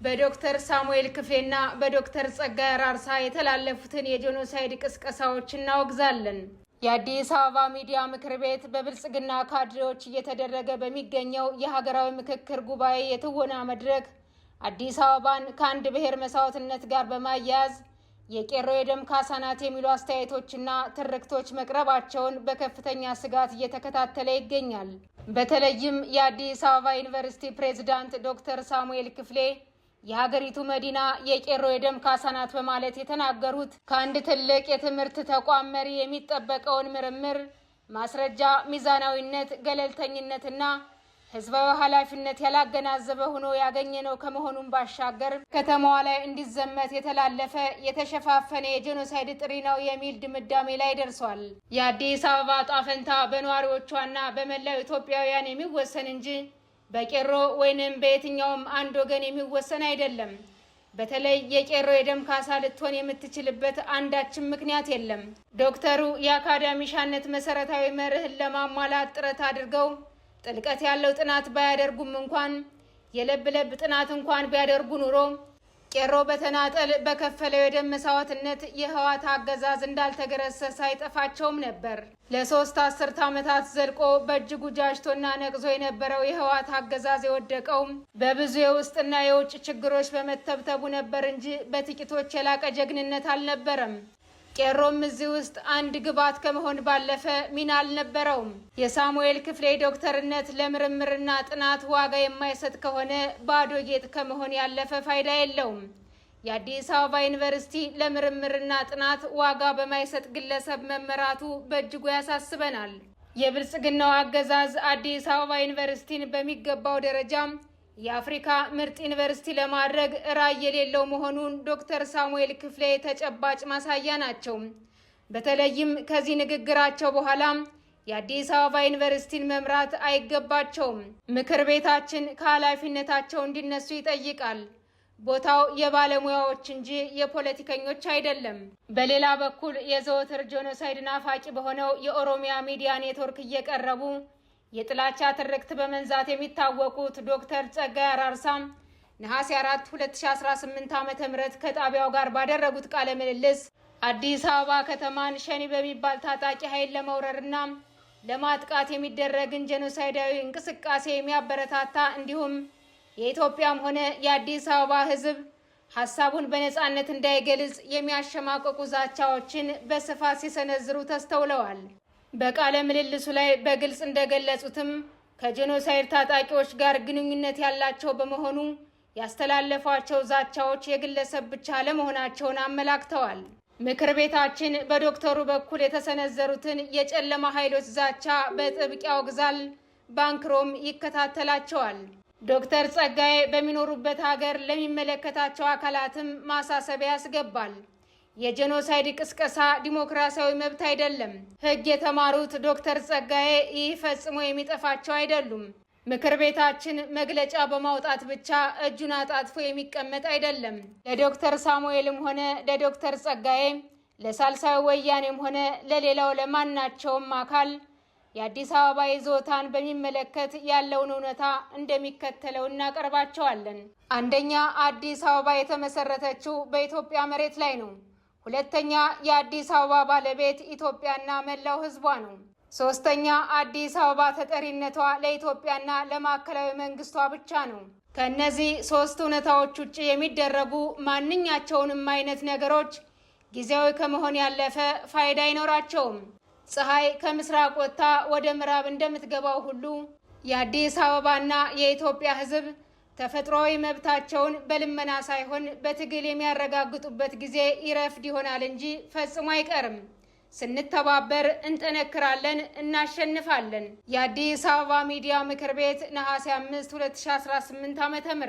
በዶክተር ሳሙኤል ክፍሌና በዶክተር ጸጋዬ አራርሳ የተላለፉትን የጄኖሳይድ ቅስቀሳዎች እናወግዛለን። የአዲስ አበባ ሚዲያ ምክር ቤት በብልጽግና ካድሬዎች እየተደረገ በሚገኘው የሀገራዊ ምክክር ጉባኤ የትወና መድረክ አዲስ አበባን ከአንድ ብሔር መስዋዕትነት ጋር በማያያዝ የቄሮ የደም ካሳ ናት የሚሉ አስተያየቶችና ትርክቶች መቅረባቸውን በከፍተኛ ስጋት እየተከታተለ ይገኛል። በተለይም የአዲስ አበባ ዩኒቨርሲቲ ፕሬዝዳንት ዶክተር ሳሙኤል ክፍሌ የሀገሪቱ መዲና የቄሮ የደም ካሳ ናት በማለት የተናገሩት ከአንድ ትልቅ የትምህርት ተቋም መሪ የሚጠበቀውን ምርምር፣ ማስረጃ፣ ሚዛናዊነት፣ ገለልተኝነትና ህዝባዊ ኃላፊነት ያላገናዘበ ሆኖ ያገኘነው ከመሆኑም ባሻገር ከተማዋ ላይ እንዲዘመት የተላለፈ የተሸፋፈነ የጄኖሳይድ ጥሪ ነው የሚል ድምዳሜ ላይ ደርሷል። የአዲስ አበባ ዕጣ ፈንታ በነዋሪዎቿና በመላው ኢትዮጵያውያን የሚወሰን እንጂ በቄሮ ወይንም በየትኛውም አንድ ወገን የሚወሰን አይደለም። በተለይ የቄሮ የደም ካሳ ልትሆን የምትችልበት አንዳችም ምክንያት የለም። ዶክተሩ የአካዳሚሻነት መሰረታዊ መርህን ለማሟላት ጥረት አድርገው ጥልቀት ያለው ጥናት ባያደርጉም እንኳን የለብ ለብ ጥናት እንኳን ቢያደርጉ ኑሮ ቄሮ በተናጠል በከፈለው የደም መስዋዕትነት የህወሓት አገዛዝ እንዳልተገረሰሰ አይጠፋቸውም ነበር። ለ3 አስርት ዓመታት ዘልቆ በእጅጉ ጃጅቶና ነቅዞ የነበረው የህወሓት አገዛዝ የወደቀው በብዙ የውስጥና የውጭ ችግሮች በመተብተቡ ነበር እንጂ በጥቂቶች የላቀ ጀግንነት አልነበረም። ቄሮም እዚህ ውስጥ አንድ ግብዓት ከመሆን ባለፈ ሚና አልነበረውም። የሳሙኤል ክፍሌ ዶክተርነት ለምርምርና ጥናት ዋጋ የማይሰጥ ከሆነ ባዶ ጌጥ ከመሆን ያለፈ ፋይዳ የለውም። የአዲስ አበባ ዩኒቨርሲቲ ለምርምርና ጥናት ዋጋ በማይሰጥ ግለሰብ መመራቱ በእጅጉ ያሳስበናል። የብልጽግናው አገዛዝ አዲስ አበባ ዩኒቨርሲቲን በሚገባው ደረጃ የአፍሪካ ምርጥ ዩኒቨርሲቲ ለማድረግ ራዕይ የሌለው መሆኑን ዶክተር ሳሙኤል ክፍሌ ተጨባጭ ማሳያ ናቸው። በተለይም ከዚህ ንግግራቸው በኋላ የአዲስ አበባ ዩኒቨርሲቲን መምራት አይገባቸውም፣ ምክር ቤታችን ከኃላፊነታቸው እንዲነሱ ይጠይቃል። ቦታው የባለሙያዎች እንጂ የፖለቲከኞች አይደለም። በሌላ በኩል የዘወትር ጄኖሳይድ ናፋቂ በሆነው የኦሮሚያ ሚዲያ ኔትወርክ እየቀረቡ የጥላቻ ትርክት በመንዛት የሚታወቁት ዶክተር ጸጋዬ አራርሳ ነሐሴ 4 2018 ዓ.ም ከጣቢያው ጋር ባደረጉት ቃለ ምልልስ አዲስ አበባ ከተማን ሸኔ በሚባል ታጣቂ ኃይል ለመውረርና ለማጥቃት የሚደረግን ጄኖሳይዳዊ እንቅስቃሴ የሚያበረታታ እንዲሁም የኢትዮጵያም ሆነ የአዲስ አበባ ሕዝብ ሀሳቡን በነጻነት እንዳይገልጽ የሚያሸማቀቁ ዛቻዎችን በስፋት ሲሰነዝሩ ተስተውለዋል። በቃለ ምልልሱ ላይ በግልጽ እንደገለጹትም ከጄኖሳይድ ታጣቂዎች ጋር ግንኙነት ያላቸው በመሆኑ ያስተላለፏቸው ዛቻዎች የግለሰብ ብቻ ለመሆናቸውን አመላክተዋል። ምክር ቤታችን በዶክተሩ በኩል የተሰነዘሩትን የጨለማ ኃይሎች ዛቻ በጥብቅ ያወግዛል፣ ባንክሮም ይከታተላቸዋል። ዶክተር ጸጋዬ በሚኖሩበት ሀገር ለሚመለከታቸው አካላትም ማሳሰቢያ ያስገባል። የጄኖሳይድ ቅስቀሳ ዲሞክራሲያዊ መብት አይደለም። ሕግ የተማሩት ዶክተር ጸጋዬ ይህ ፈጽሞ የሚጠፋቸው አይደሉም። ምክር ቤታችን መግለጫ በማውጣት ብቻ እጁን አጣጥፎ የሚቀመጥ አይደለም። ለዶክተር ሳሙኤልም ሆነ ለዶክተር ጸጋዬ፣ ለሳልሳዊ ወያኔም ሆነ ለሌላው ለማናቸውም አካል የአዲስ አበባ ይዞታን በሚመለከት ያለውን እውነታ እንደሚከተለው እናቀርባቸዋለን። አንደኛ፣ አዲስ አበባ የተመሰረተችው በኢትዮጵያ መሬት ላይ ነው። ሁለተኛ፣ የአዲስ አበባ ባለቤት ኢትዮጵያና መላው ሕዝቧ ነው። ሶስተኛ፣ አዲስ አበባ ተጠሪነቷ ለኢትዮጵያና ለማዕከላዊ መንግስቷ ብቻ ነው። ከእነዚህ 3 እውነታዎች ውጭ የሚደረጉ ማንኛቸውንም አይነት ነገሮች ጊዜያዊ ከመሆን ያለፈ ፋይዳ አይኖራቸውም። ፀሐይ ከምስራቅ ወጥታ ወደ ምዕራብ እንደምትገባው ሁሉ የአዲስ አበባና የኢትዮጵያ ሕዝብ ተፈጥሯዊ መብታቸውን በልመና ሳይሆን በትግል የሚያረጋግጡበት ጊዜ ይረፍድ ይሆናል እንጂ ፈጽሞ አይቀርም። ስንተባበር እንጠነክራለን፣ እናሸንፋለን። የአዲስ አበባ ሚዲያ ምክር ቤት ነሐሴ 5 2018 ዓ.ም